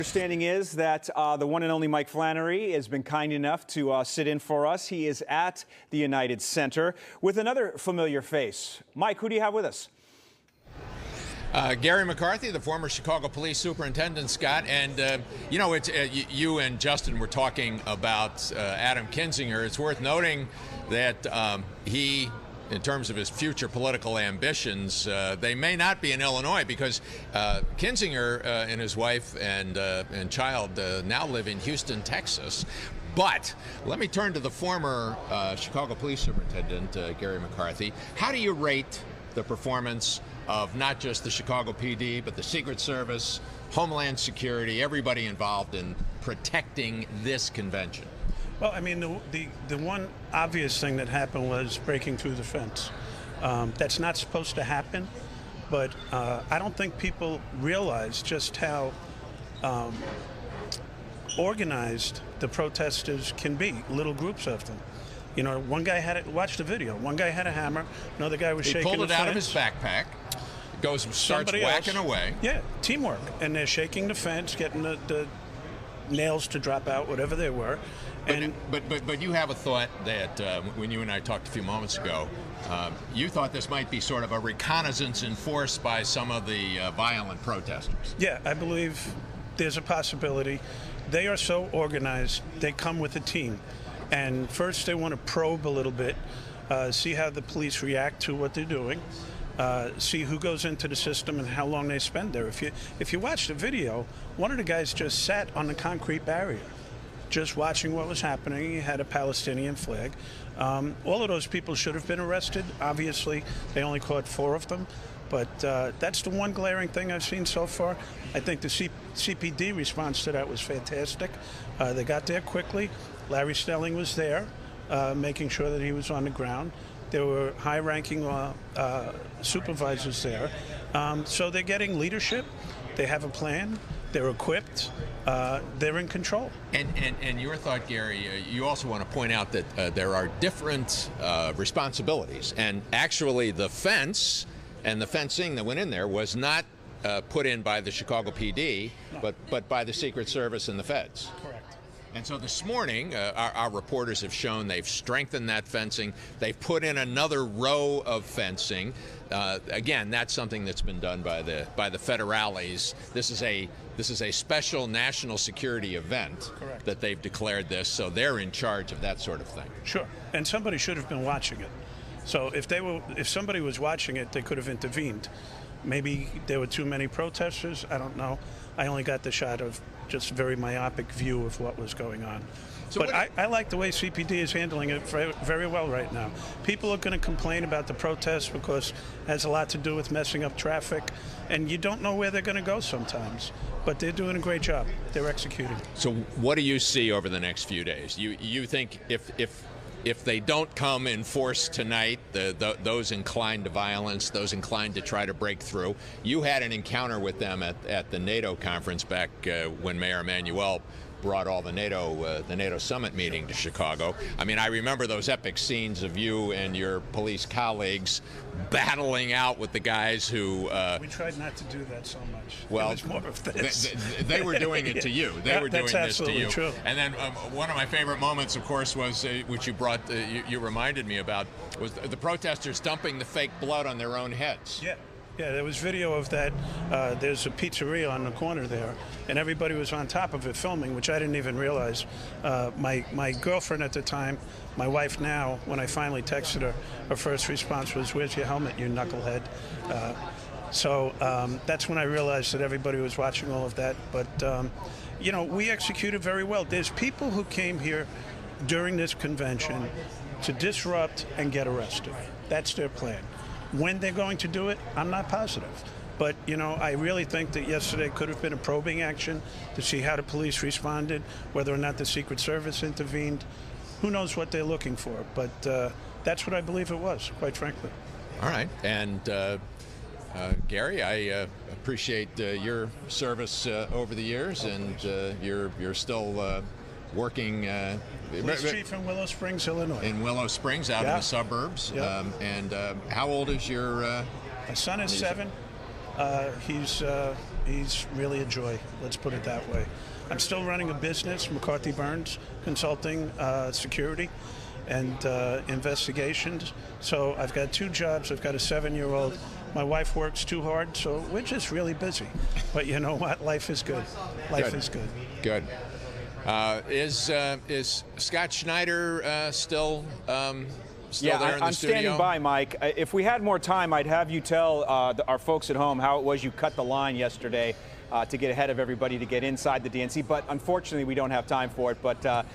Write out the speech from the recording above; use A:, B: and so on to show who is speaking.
A: Understanding is that the one and only Mike Flannery has been kind enough to sit in for us. He is at the United Center with another familiar face. Mike, who do you have with us?
B: Garry McCarthy, the former Chicago police superintendent, Scott. And, you know, you and Justin were talking about Adam Kinzinger. It's worth noting that he, in terms of his future political ambitions, they may not be in Illinois because Kinzinger and his wife and child now live in Houston, Texas. But let me turn to the former Chicago police superintendent, Garry McCarthy. How do you rate the performance of not just the Chicago PD, but the Secret Service, Homeland Security, everybody involved in protecting this convention?
C: Well, I mean, the one obvious thing that happened was breaking through the fence. That's not supposed to happen, but I don't think people realize just how organized the protesters can be, little groups of them. You know, one guy watch the video, one guy had a hammer, another guy was shaking the fence.
B: He pulled it out of his backpack, goes and starts whacking away.
C: Yeah, teamwork. And they're shaking the fence, getting the nails to drop out, whatever they were.
B: But you have a thought that when you and I talked a few moments ago, you thought this might be sort of a reconnaissance enforced by some of the violent protesters.
C: Yeah, I believe there's a possibility. They are so organized, they come with a team. And first they want to probe a little bit, see how the police react to what they're doing, see who goes into the system and how long they spend there. If you watch the video, one of the guys just sat on the concrete barrier, just watching what was happening. He had a Palestinian flag. All of those people should have been arrested. Obviously, they only caught 4 of them. But that's the one glaring thing I've seen so far. I think the CPD response to that was fantastic. They got there quickly. Larry Stelling was there, making sure that he was on the ground. There were high-ranking supervisors there. So they're getting leadership. They have a plan. They're equipped. They're in control.
B: And your thought, Garry, you also want to point out that there are different responsibilities. And actually the fence and the fencing that went in there was not put in by the Chicago PD, no, but by the Secret Service and the feds.
C: Correct.
B: And so this morning, our reporters have shown they've strengthened that fencing. They've put in another row of fencing. Again, that's something that's been done by the federales. This is a special national security event.
C: Correct. That
B: they've declared this, so they're in charge of that sort of thing.
C: Sure, and somebody should have been watching it. So if somebody was watching it, they could have intervened. Maybe there were too many protesters. I don't know. I only got the shot of just a very myopic view of what was going on. So but I like the way CPD is handling it very well right now. People are going to complain about the protests because it has a lot to do with messing up traffic, and you don't know where they're going to go sometimes. But they're doing a great job. They're executing.
B: So what do you see over the next few days? You think if they don't come in force tonight, those inclined to violence, those inclined to try to break through, you had an encounter with them at the NATO conference back when Mayor Emanuel brought all the NATO summit meeting to Chicago. I mean, I remember those epic scenes of you and your police colleagues battling out with the guys who...
C: we tried not to do that so much.
B: Well,
C: it was more of this.
B: They were doing it to you. They were doing this to you.
C: True.
B: And then one of my favorite moments, of course, was which you brought, you reminded me about, was the protesters dumping the fake blood on their own heads.
C: Yeah. Yeah, there was video of that. There's a pizzeria on the corner there, and everybody was on top of it filming, which I didn't even realize. My girlfriend at the time, my wife now, when I finally texted her, her first response was, "Where's your helmet, you knucklehead?" So that's when I realized that everybody was watching all of that. But, you know, we executed very well. There's people who came here during this convention to disrupt and get arrested. That's their plan. When they're going to do it, I'm not positive. But, you know, I really think that yesterday could have been a probing action to see how the police responded, whether or not the Secret Service intervened. Who knows what they're looking for? But that's what I believe it was, quite frankly.
B: All right. And, Garry, I appreciate your service over the years, and you're still working...
C: Police chief in Willow Springs, Illinois.
B: In Willow Springs, out in the suburbs.
C: Yeah.
B: And how old is your...
C: My son is 7. He's He's really a joy. Let's put it that way. I'm still running a business, McCarthy Byrnes Consulting, security and investigations. So I've got 2 jobs. I've got a 7-year-old. My wife works too hard, so we're just really busy. But you know what? Life is good. Life is good.
B: Good. Is Scott Schneider still there in the studio?
A: I'm standing by, Mike. If we had more time, I'd have you tell our folks at home how it was you cut the line yesterday to get ahead of everybody to get inside the DNC. But unfortunately, we don't have time for it. But